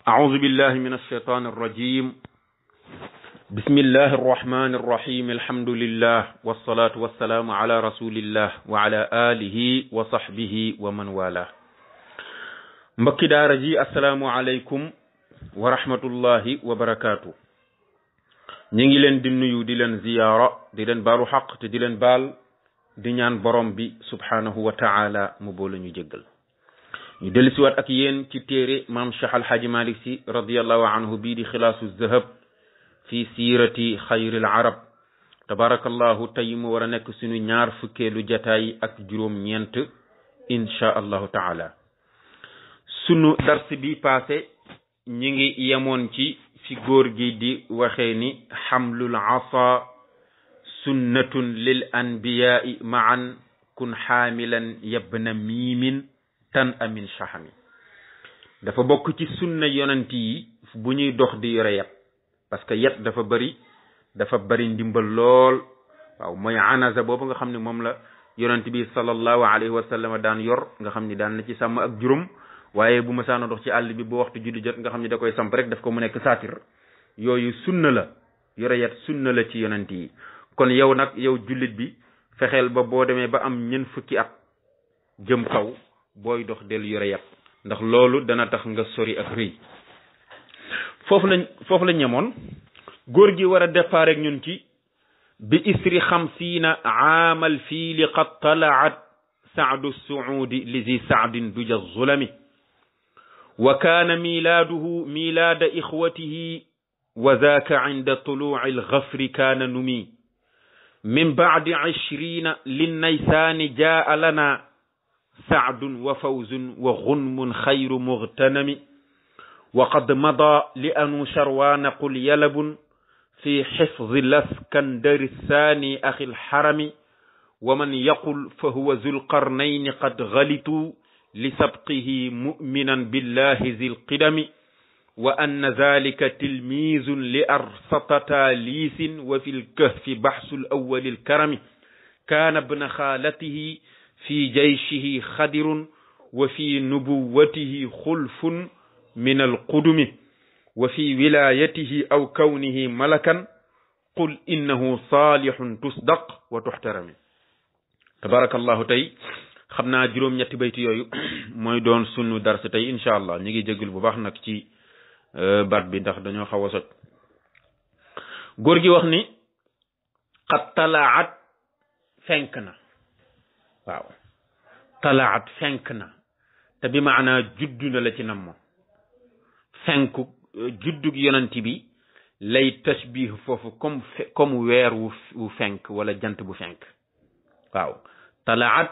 أعوذ بالله من الشيطان الرجيم بسم الله الرحمن الرحيم الحمد لله والصلاة والسلام على رسول الله وعلى آله وصحبه ومن والاه mbokki daara ji assalaamu aleykum wa rahmatullahi wa barakaatu ñi ngi leen di nuyu di leen ziyaara di leen baalu xaq te di leen baal di ñaan borom bi subhanahu wa taala mu boole ñu jéggal ñu dellusiwaat ak yéen ci téere maam Cheikh Alhaaji Malick Sy radiallahu anhu bii di xilaasu zahab fi siirati xayril arab tabarakallahu tey mu war a nekk suñu ñaar fukkeelu jataay ak juróom ñeent insha allahu taala sunu dars bi passé ñi ngi yemoon ci fi góor gi di waxee ni xamlul asa sunnatun lil anbiyaai maan kun xaamilan yabna miimin tan amin shahami dafa bokk ci sunna yonent yi bu ñuy dox di yore yat parce que yat dafa bari ndimbal lool waaw mooy anaza boobu nga xam ne moom la yonent bi sallallahu alayhi wa sallam daan yor nga xam ni daan na ci sàmm ak juróom waaye bu ma saana dox ci àll bi bu waxtu julli jot nga xam ne da koy samp rek daf ko mu nekk saatir yooyu sunna la yore yat sunna la ci yonent yi kon yow nag yow jullit bi fexeel ba boo demee ba am ñeent fukki at jëm kaw booy dox del yore yat ndax loolu dana tax nga sori ak rëy foofu la ñemoon góor gi war a départ ak ñun ci bi isri xamsiina aamal fiili qad talaat saadu suudi li zi saadin duja zulami wa kaana milaaduhu milaada ixwatihi wa zaaka inda tuluuci alxafri kaana numi min baadi 20 linnaysaani jaa lana saadun wa fawzun wa gunmun xayru mughtanami wa qad mada li anu sharwaana qul yalabun fi xifdi laskandari saani axi lxarami wa man yaqul fa huwa zulqarnayni qad galitu li sabqihi muminan billahi zil qidami wa anna zalika tilmizun li arsatata liisin wa fi lkahfi baxsu lawali lkarami kaana bna xaalatihi fi jayshihi xadirun wa fi nubuwatihi xulfun min alqudumi wa fi wilayatihi aw kawnihi malakan qul innahu saalihun tusdaq wa tuxtarami tabarakallahu tey xam naa juróom-ñetti bayti yooyu mooy doon sunu dars tey incha allah ñu ngi jéggul bu baax nag ci baat bi ndax dañoo xaw a soj góor gi wax ni qad talaat fenk na waaw talaat fenk na te bi maanaa juddu na la ci nam fenku juddug yonent bi lay tashbih foofu comme weer wu fenk wala jant bu fenk waaw talaat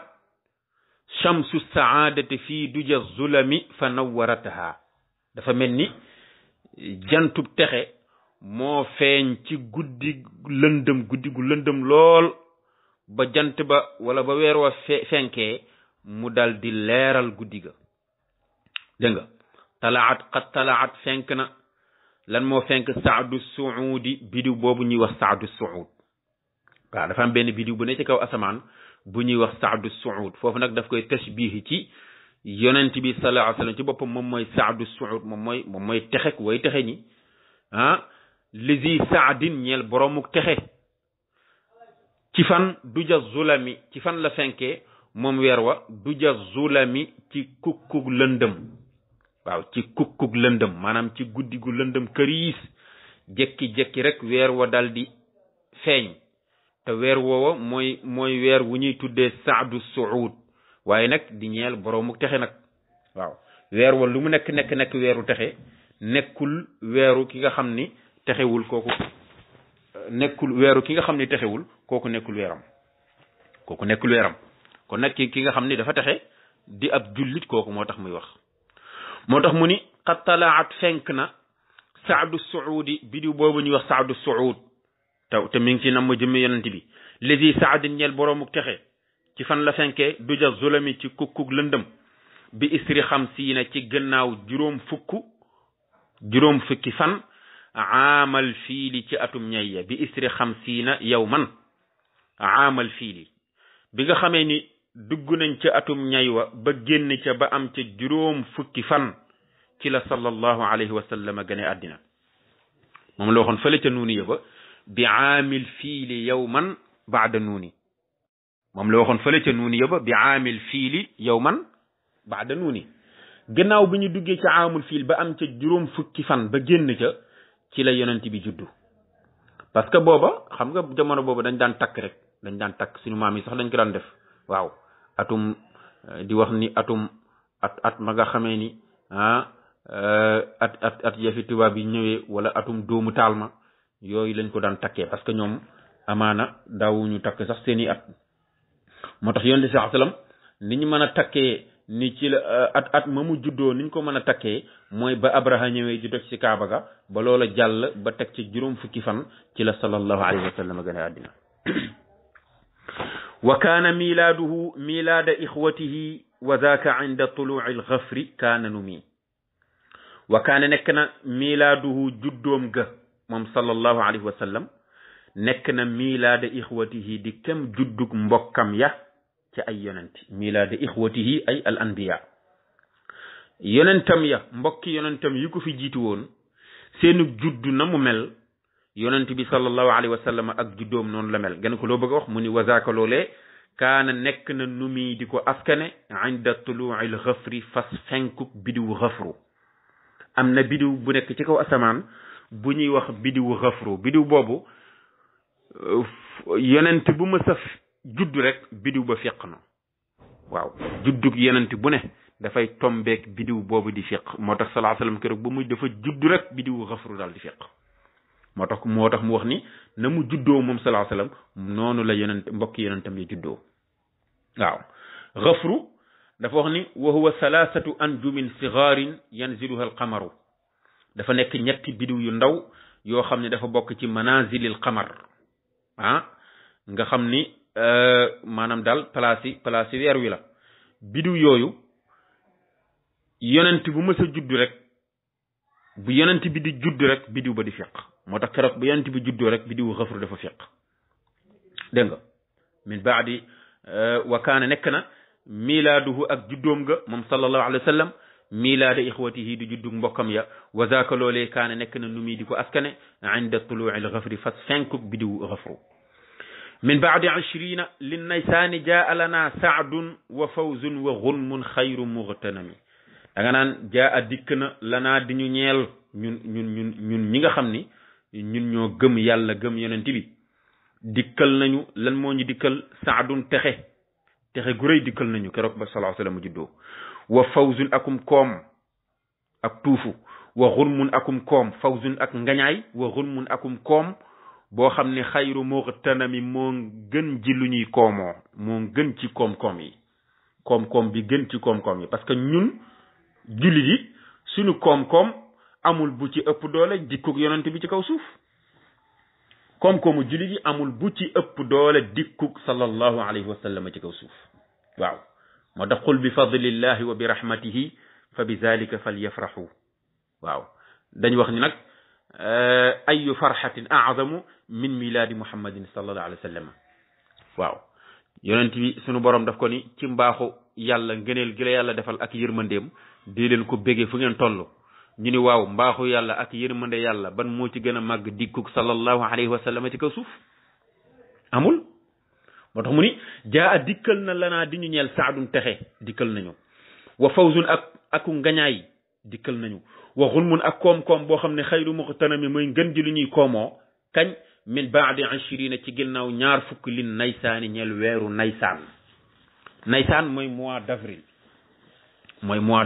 shamsu saadati fii duja zulami fa nawwarataha dafa mel ni jantub texe moo feeñ ci guddi gu lëndëm lool ba jant ba wala ba weer wa fenkee mu dal di leeral guddi ga dégg nga talaat qad talaat fenk na lan moo fenk saadu suudi bidiw boobu ñuy wax saadu suud waaw dafa am benn bidiw bu ne ci kaw asamaan bu ñuy wax saadu suud foofu nag daf koy tashbihi ci yonent bi sallallahu alayhi wa sallam ci boppam moom mooy saadu suud moom mooy texek way texe ñi lizi saadin ñeel boromuk texe ci fan duja zulami ci fan la fenkee moom weer wa duja zulami ci kukkug lëndëm waaw ci kukkug lëndëm maanaam ci guddi gu lëndëm këriis jekki-jekki rek weer wa dal di feeñ te weer woowa mooy weer wu ñuy tuddee saadu suud waaye nag di ñeel boroomu texe nag waaw weer wa lu mu nekk weeru texe nekkul weeru ki nga xam ni texewul kooku nekkul weeru ki nga xam ni texewul kooku nekkul weeram kon nag ki nga xam ni dafa texe di ab jullit kooku moo tax muy wax moo tax mu ni qad talaat fenk na saadu suudi bidiw boobu ñuy wax saadu suud te mi ngi ci nam ma jëmme yonent bi lesi saadin ñeel boroomu texe ci fan la fenkee duja zulami ci kukkug lëndëm bi isri xamsiina ci gannaaw juróom fukki fan aamal fiili ci atum ñayya bi isri xamsiina yawman aamal fiili bi nga xamee ni dugg nañ ca atum ñay wa ba génn ca ba am ca juróom fukki fan ci la sallallahu alayhi wa sallam gane àddina moom la waxoon fële ca nuuni ya ba bi aamil fiili yawman baada nuuni moom la waxoon fële ca nuuni ya ba bi aamil fiili yawman baada nuuni gannaaw bi ñu duggee ca aamul fiil ba am ca juróom fukki fan ba génn ca ci la yonent bi juddu parce que booba xam nga jamono booba dañ daan takk rek dañ daan takk suñu maam yi sax dañ ko daan def waaw atum di wax ni atum at ma nga xamee ni at yafi tubaab yi ñëwee wala atum doomu taal ma yooyu lañ ko daan takkee parce que ñoom amaana daawuñu takk sax seeni at moo tax yonent bi sallallahu alayhi wasallam ni ñu mën a takkee ni ci la at ma mu juddoo ni ñu ko mën a takkee mooy ba Abraha ñëwee di toj ci Kaaba ga ba loola jàll ba teg ci juróom fukki fan ci la sallallahu alayhi wa sallam gën a àddina wa kaana milaaduhu milaada ixwatihi wa zaaka inda tuluuci alxafri kaana numi wa kaana nekk na milaaduhu juddoom ga moom sallallahu alayhi wa sallam nekk na milaada ixwatihi di kem juddug mbokkam ya ci ay yonent milaada ixwatihi ay al anbiya yonentam ya mbokki yonentam yi ko fi jiitu woon seenu juddu na mu mel yonent bi sallallahu alayhi wa sallam ak juddoom noonu la mel gën ko loo bëgg a wax mu ni wazaaka loolee kaana nekk na nu muy di ko askane inda tuluuci l xafri fas fenkuk bidiwu xafru am na bidiw bu nekk ci kaw asamaan bu ñuy wax bidiwu xafru bidiw boobu yonent bu ma saf judd rek bidiw ba feq na waaw juddug yonent bu ne dafay tombeek bidiw boobu di feq moo tax sallallahu alayhi wasallam keroog ba muy dafa judd rek bidiwu xafru daal di feq moo tax mu wax ni na mu juddoo moom sallallahu alayhi wasallam noonu la yonent mbokki yonentam yi juddoo waaw xafru dafa wax ni wa huwa salaasatu anjumin sigaarin yanziluha alqamaru dafa nekk ñetti bidiw yu ndaw yoo xam ne dafa bokk ci manazilil qamar nga xam ni maanaam daal place yi weer wi la bidiw yooyu yonent bu mës a judd rek bu yonent bi di judd rek bidiw ba di feq moo tax keroog bu yonent bi juddoo rek bidiw xafru dafa feq dégg nga min baadi wa kaana nekk na milaaduhu ak juddoom ga moom sallallahu alayhi wa sallam milaada ixwatihi di juddug mbokkam ya wa zaaka loolee kaana nekk na nu muy di ko askane inda tuluuci l xafri fas fenkuk bidiw xafru min baadi ashrina lin naysaani jaa lana saadun wa fawzun wa gunmun xayru mughtanami da nga naan jaa dikk na lanaa di ñu ñeel ñun ñi nga xam ni ñun ñoo gëm yàlla gëm yonent bi dikkal nañu lan moo ñu dikkal saadun texe gu rëy dikkal nañu keroog ba sallallahu alayhi wa sallam juddoo wa fawzun akum koom ak tuufu wa gunmun akum koom fawzun ak ngañaay wa gunmun akum koom boo xam ne xayru mughtanami moo gën ji lu ñuy koomoo moo gën ci koom-koom yi koom-koom bi gën ci koom-koom yi parce que ñun jullit yi suñu koom-koom amul bu ci ëpp doole dikkug yonent bi ci kaw suuf koom-koomu jullit yi amul bu ci ëpp doole dikkug sallallahu alayhi wa sallam ci kaw suuf waaw moo tax qul bi fadlillahi wa bi rahmatihi fa bi zalika falyafrahu waaw dañ wax ni nag ayu farxatin azamu min milaadi muhammadin sallallahu alayhi wa sallam waaw yonent bi sunu borom daf ko ni ci mbaaxu yàlla ngëneel gi la yàlla defal ak yërmandeem di leen ko béggee fu ngeen toll ñu ni waaw mbaaxu yàlla ak yërmande yàlla ban moo ci gën a màgg dikkug sallallahu alayhi wa sallam ci kaw suuf amul moo tax mu ni jaa dikkal na lanaa di ñu ñeel saadun texe dikkal nañu wa fawzun aku ngañaay dikkal nañu wa xulmun ak koom-koom boo xam ne xayru muqtanami mooy ngën ji lu ñuy koomoo kañ min baadi ashrina ci ginnaaw ñaar fukk lin naysaani ñeel weeru naysaan mooy mois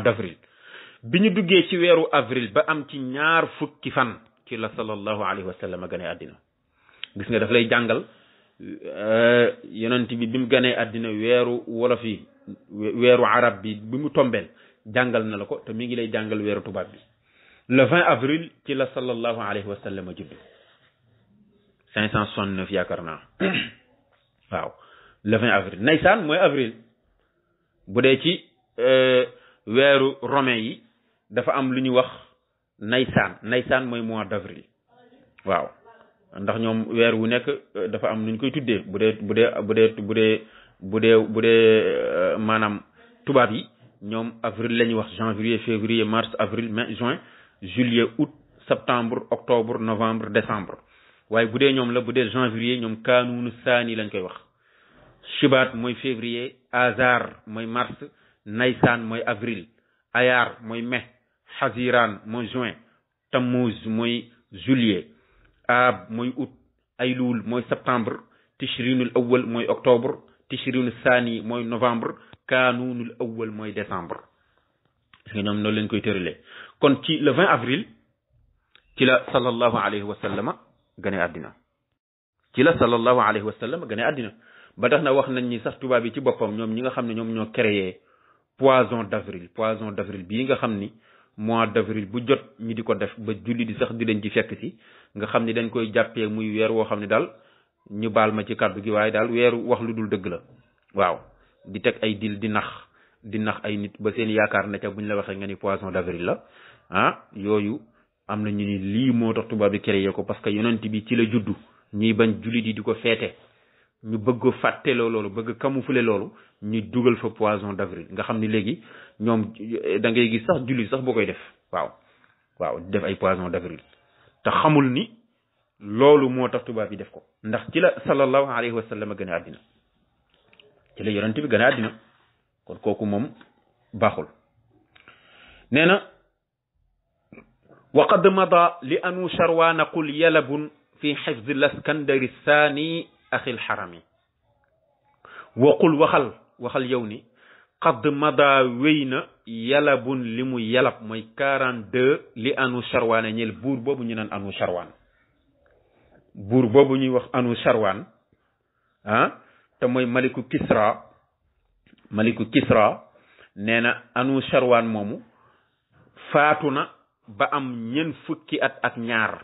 d'avril bi ñu duggee ci weeru avril ba am ci ñaar fukki fan ci la sallallahu alayhi wa sallam gane àddina gis nga daf lay jàngal yonent bi mu ganee àddina weeru wolof yi weeru arab bi mu tombeel jàngal na la ko te mi ngi lay jàngal weeru tubaab bi le 20 avril ci la sallallahu alayhi wa sallam judd 569 yaakaar naa waaw le 20 avril naysaan mooy avril bu dee ci weeru romain yi dafa am lu ñuy wax naysaan mooy mois d'avril waaw ndax ñoom weer wu nekk dafa am nu ñu koy tuddee bu dee maanaam tubaab yi ñoom avril la ñuy wax janvier février mars avril mai juin juillet août septembre octobre novembre décembre waaye bu dee ñoom la bu dee janvier ñoom kaanunu saani lañ koy wax shibaat mooy février azar mooy mars naysaan mooy avril ayaar mooy mai xaziraan mooy juin tammuz mooy juillet aab mooy août ayluul mooy septembre tishrinul awwal mooy octobre tishrinul saani mooy novembre kaanunul awwal mooy décembre parce que ñoom noonu lañ koy tëralee kon ci le 20 avril ci la sallallahu alayhi wa sallama gane àddina ci la sallallahu alayhi wa sallam gane àddina ba tax na wax nañ ni sax tubaab yi ci boppam ñoom ñi nga xam ne ñoom ñoo créé poisson d'avril bii nga xam ni mois d'avril bu jot ñi di ko def ba julli di sax di leen ci fekk si nga xam ni dañ koy jàppee muy weer woo xam ne daal ñu baal ma ci kàddu gi waaye daal weeru wax lu dul dëgg la waaw di teg ay dil di nax ay nit ba seen yaakaar ne ca buñ la waxee nga ni poisson d'avril la ah yooyu am na ñu ni lii moo tax tubaab bi créé ko parce que yonent bi ci la juddu ñuy bañ julli di ko feete ñu bëgg fàtteloo loolu bëgg camoufler loolu ñu dugal fa poisson d'avril nga xam ni léegi ñoom da ngay gis sax julli sax boo koy def waaw def ay poisson d'avril te xamul ni loolu moo tax tubaab yi def ko ndax ci la sallallahu alayhi wa sallam gën a àddina ci la yonent bi gën a àddina kon kooku moom baaxul nee na wa qad mada li anu charwaana qul yalabun fi xifdi laskandari saani axil xarami waqul waxal yow ni qad mada wéy na yalabun li mu yalab mooy 42 li anu charwaana ñeel buur boobu ñu naan anu charwaan buur boobu ñuy wax anu charwaan te mooy maliku kisra nee na anu charwaan moomu faatu na ba am ñen fukki at ak ñaar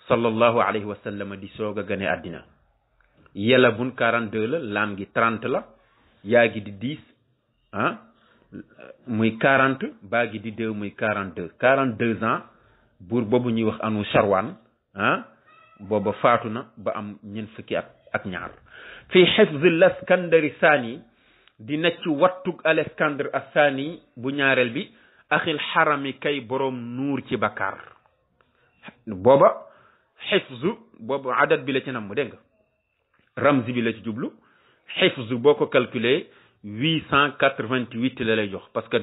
sallallahu alayhi wa sallam di soog a gane àddina yalabun 42 la laam gi 30 la yaa gi di 10 muy 40 baa gi di 2 muy 42 ans buur boobu ñuy wax anu charwaan booba faatu na ba am ñen fukki at ak ñaar fi xifzi laskandari saani di necc wattug aleskandre assaani bu ñaareel bi axil xarami kay boroom nuur ci bakkaar booba xifzu boobu adat bi la ci nam mu dégg nga ramzi bi la ci jublu xifzu boo ko calculer 888 la lay jox parce que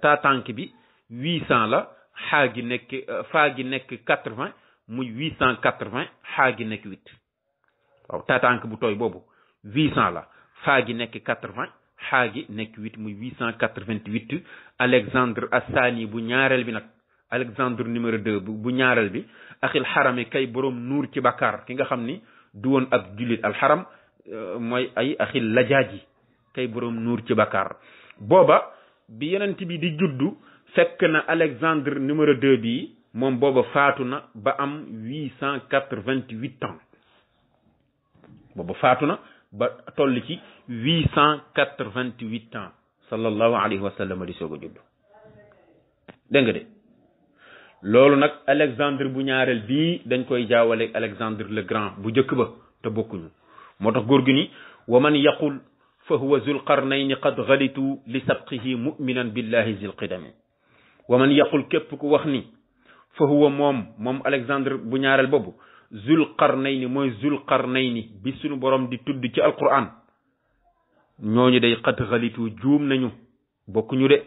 taatank bi 800 la faa gi nekk 80 muy 880 xaa gi nekk 8 waaw taatank bu tooy boobu 800 la faa gi nekk 80 xaa gi nekk 8 muy 888 Alexandre Assani bu ñaareel bi nag Alexandre numéro 2 bu ñaareel bi axil xarami kay boroom nuur ci bakkaar ki nga xam ni du woon ak jullit alxaram mooy ay axil lajaaji kay boroom nuur ci bakkaar booba bi yonent bi di juddu fekk na Alexandre numéro 2 bi moom booba faatu na ba am 888 ans booba faatu na ba toll ci 888 ans sallallahu alayhi wa sallam di soog a judd dégg nga de loolu nag Alexandre bu ñaareel bii dañ koy jaawale Alexandre le Grand bu njëkk ba te bokkuñu moo tax góor gi ni wa man yaqul fa huwa zul qarnayni qad galitu li sabqihi muminan billahi zil qidami wa man yaqul képp ku wax ni fa huwa moom Alexandre bu ñaareel boobu zul qarnayni mooy zul qarnayni bi suñu borom di tudd ci alquran ñooñu day qad galitu juum nañu bokkuñu de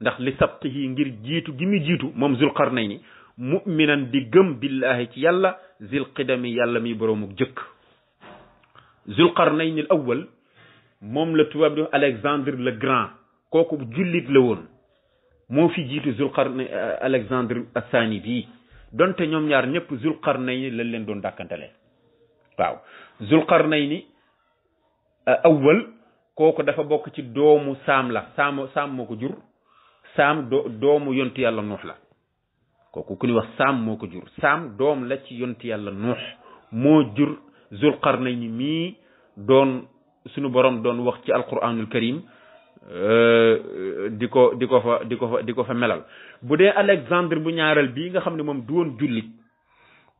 ndax li sabqihi ngir jiitu gi mu jiitu moom zul qarnayni muminan di gëm billahi ci yàlla zil qidami yàlla mi boroomu jëkk zul qarnayni al awwal moom la tubaab di Alexandre le Grand kooku jullit la woon moo fi jiitu zul qarnayni Alexandre Assani bii donte ñoom ñaar ñëpp zul qarnayni lañ leen doon dàkkantale waaw zul qarnayni awwal kooku dafa bokk ci doomu saam la saam moo ko jur saam doomu yontu yàlla nuux la kooku ku ñuy wax saam moo ko jur saam doom la ci yontu yàlla nuux moo jur zul qarnayni mii doon suñu borom doon wax ci alquranul karim di ko fa melal bu dee Alexandre bu ñaareel bii nga xam ne moom du woon jullit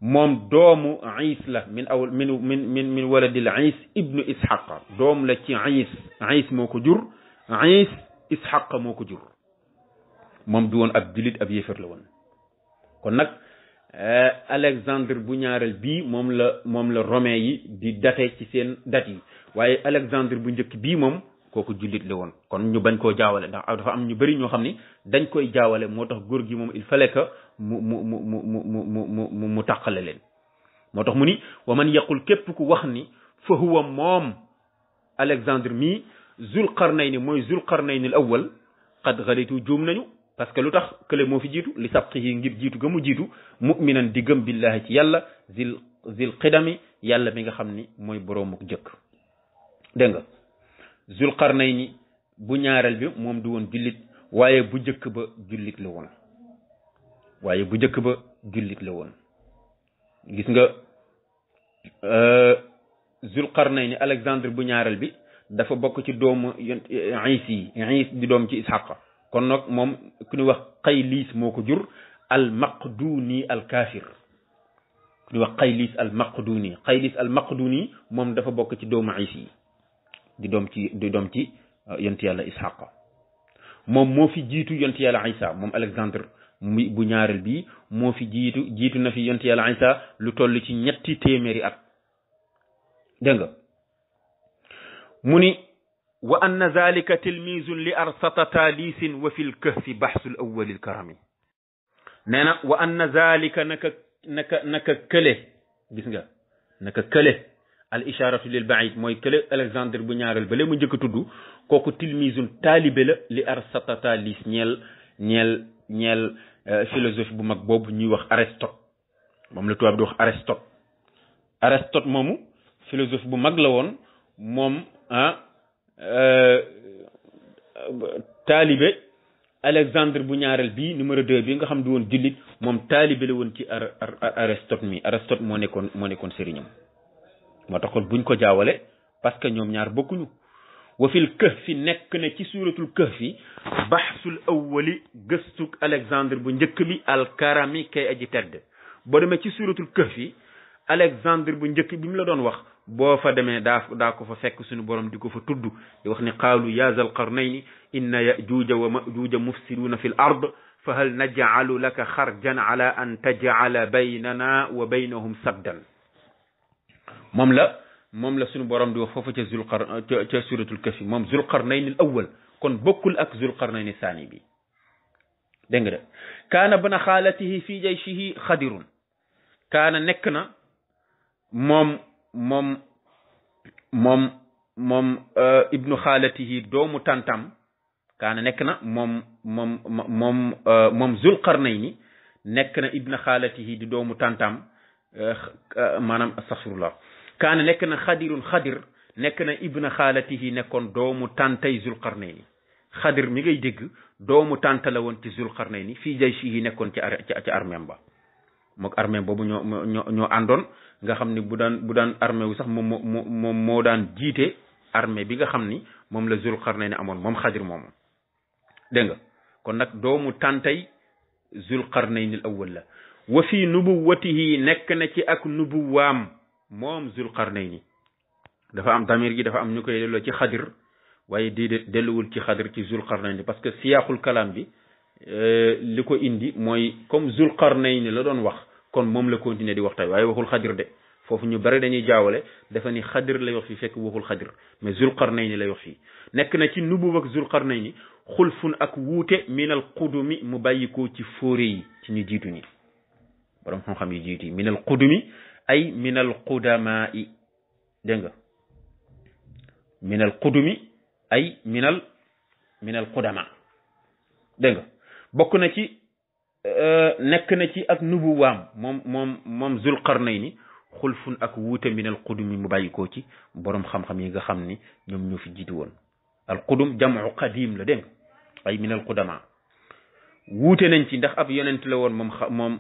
moom doomu Is la min waladil Is ibnu Ishaq doom la ci Is moo ko jur Is Isxaq moo ko jur moom du woon ab jullit ab yéefar la woon kon nag Alexandre bu ñaareel bii moom la romain yi di date ci seen date yi waaye Alexandre bu njëkk bii moom kooku jullit la woon kon ñu bañ koo jaawale ndax dafa am ñu bëri ñoo xam ni dañ koy jaawale moo tax góor gi moom il fallait que mu tàqale leen moo tax mu ni wa man yaqul képp ku wax ni fa huwa moom Alexandre mii Zulqarnayni mooy Zulqarnayni al awwal qad xalitu juum nañu parce que lu tax kële moo fi jiitu li sabqihi ngir jiitu ga mu jiitu mu'minan di gëm billahi ci yàlla zil qidami yàlla mi nga xam ni mooy boroomuk jëkk dégg nga Zulqarnayni bu ñaareel bi moom du woon jullit waaye bu jëkk ba jullit la woon gis nga Zulqarnayni Alexandre bu ñaareel bi dafa bokk ci doomu Iis di doom ci Isxaq kon nag moom ku ñuy wax Qayliis moo ko jur al maqduni al kaafir ku ñuy wax Qayliis al maqduni moom dafa bokk ci doomu Iis yi di doom ci yonent yàlla Isxaq moom moo fi jiitu yonent yàlla Isa moom Alexandre bu ñaareel bi moo fi jiitu na fi yonent yàlla Isa lu toll ci 300 at dégg nga mu ni wa anna zalika tilmisun li arsata talisin wa fi lkahfi baxsul awwali lkarami nee na wa anna zalika naka kële gis nga naka kële al isharatu lil baid mooy kële Alexandre bu ñaareel ba mu njëkk a tudd kooku tilmisun taalibe la li arsata talis ñeel philosophie bu mag boobu ñuy wax Aristote moom la tubaab di wax Aristote moomu philosophie bu mag la woon moom taalibe Alexandre bu ñaareel bi numéro 2 bi nga xam du woon jullit moom taalibe la woon ci Aristote moo nekkoon sëriñam moo tax kon buñ ko jaawale parce que ñoom ñaar bokkuñu wa fil kahfi nekk na ci suuratul kahfi baxsul awwali gëstuk Alexandre bu njëkk bi alkarami kay aji tedd boo demee ci suuratul kahfi Alexandre bu njëkk bi mu la doon wax boo fa demee daa ko fa fekk suñu borom di ko fa tudd di wax ni qaalu ya zal qarnayni inna yajuuja wa majuuja mufsiduuna fi l ard fa hal najcalu laka xarjan ala an tajcala baynana wa baynahum saddan moom la suñu borom di wax foofu ca suratul kahfi moom Zulqarnayni al awwal kon bokkul ak Zulqarnayni saani bi dégg nga de kaana bna xaalatihi fi jayshihi xadirun kaana nekk na moom ibnu xaalatihi doomu tantam kaana nekk na moom Zulqarnayni nekk na ibnu xaalatihi di doomu tantam maanaam astaghfirullah kaana nekk na xadir nekk na ibnu xaalatihi nekkoon doomu tantay Zulqarnayni xadir mi ngay dégg doomu tanta la woon ci Zulqarnayni fii jayshihi nekkoon ci armeem ba mook armée boobu ñoo àndoon nga xam ni bu daan armée wu sax moom moo daan jiite armée bi nga xam ni moom la Zulqarnayni amoon moom xadir moomu dégg nga kon nag doomu tàntay Zulqarnayni al awwal la wa fi nubuwatihi nekk na ci ak nubuwaam moom Zulqarnayni dafa am damir gi dafa am ñu koy delloo ci xadir waaye déedéet delluwul ci xadir ci Zulqarnayni parce que siyaaxul kalaam bi li ko indi mooy comme Zulqarnayni la doon wax kon moom la continuer di waxtaan waaye waxul xadir de foofu ñu bari dañuy jaawale dafa ni xadir lay wax fii fekk waxul xadir mais Zulqarnayni lay wax fii nekk na ci nubuw ak Zulqarnayni xulfun ak wuute minal qudumi mu bàyyikoo ci fóore yi ci ñu jiitu ñi borom xam-xam yi jiitu yi minal qudumi ay minal qudamaa yi dégg nga minal qudumi ay minal qudama dégg nga bokk na ci nekk na ci ak nubuwaam moom Zulqarnayni xulfun ak wuute minal qudumi mu bàyyikoo ci borom xam-xam yi nga xam ni ñoom ñoo fi jiitu woon al qudum jamu qadim la dégg nga ay minal qudama wuute nañ ci ndax ab yonent la woon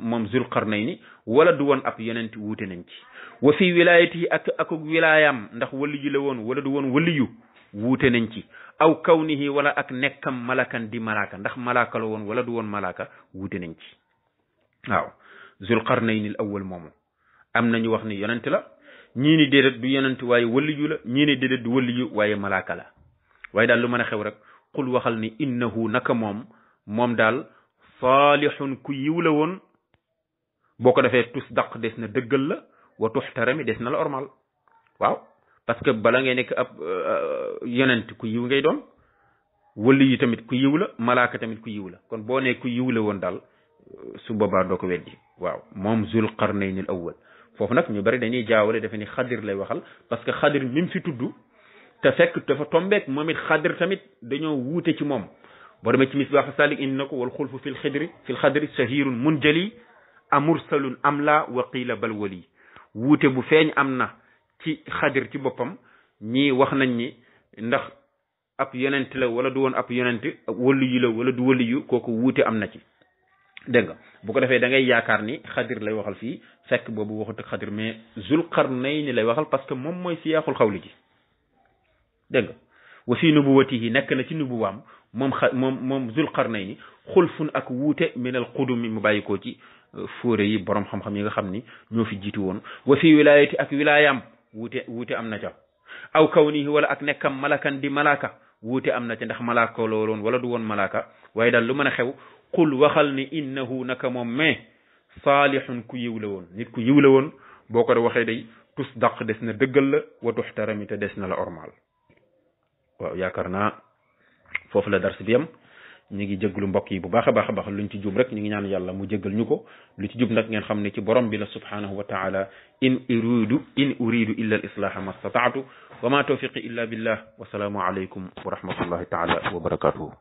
moom Zulqarnayni wala du woon ab yonent wuute nañ ci wa fi wilayati ak wilaayam ndax waliyu la woon wala du woon waliyu wuute nañ ci aw kawnihi wala ak nekkam malakan di malaka ndax malaka la woon wala du woon malaka wuute nañ ci waaw Zulqarnayni al awwal moomu am nañu wax ni yonent la ñii ni déedéet du yonent waaye waliyu la ñii ni déedéet du waliyu waaye malaka la waaye daal lu mën a xew rek qul waxal ni innahu naka moom daal saalihun ku yiw la woon boo ko defee tusdaq des na dëggal la wa tuxtarami des na la ormal waaw parce que bala ngay nekk ab yonent ku yiw ngay doon wali yi tamit ku yiw la malaaka tamit ku yiw la kon boo ne ku yiw la woon daal su boobaa doo ko weddi waaw moom zul qarnayn al awwal foofu nag ñu bari dañuy jaawale dafa ni xadir lay waxal parce que xadir mi mu fi tudd te fekk dafa tombeek moom it xadir tamit dañoo wuute ci moom boo demee ci misbaax salik indi na ko wal xulfu fil xadri shahirun munjali amursalun am la wa qiila bal wali wuute bu feeñ am na ci xadir ci boppam ñii wax nañ ni ndax ab yonent la wala du woon ab yonent wëlu yu la wala du wëlu yu kooku wuute am na ci dégg nga bu ko defee da ngay yaakaar ni xadir lay waxal fii fekk boobu waxut ak xadir mais zul qarnayni lay waxal parce que moom mooy siyaaxul xawli ji dégg nga wa fi nubuwatihi nekk na ci nubuwaam moom zul qarnayni xulfun ak wuute minal qudumi mu bàyyi koo ci fóore yi borom xam-xam yi nga xam ni ñoo fi jiitu woon wa fi wilayati ak wilaayam wuute am na ca aw kawnihi wala ak nekkam malakan di malaka wuute am na ca ndax malaka looloon wala du woon malaka waaye daal lu mën a xew qul waxal ni innahu naka moom mais saalihun ku yiw la woon nit ku yiw la woon boo ko waxee day tusdaq des na dëggal la wa tuxtarami te des na la ormal waaw yaakaar naa foofu la dars bi yam ñu ngi jéggalu mbokk yi bu baax a baax a baax luñ ci jub rek ñu ngi ñaan yàlla mu jéggal ñu ko lu ci jub nag ngeen xam ne ci borom bi la subhanahu wa taala in uridu illa al islaha ma stataatu wa ma tawfiqi illa billah wa salaamu alaykum wa rahmatullahi taala wa barakatuhu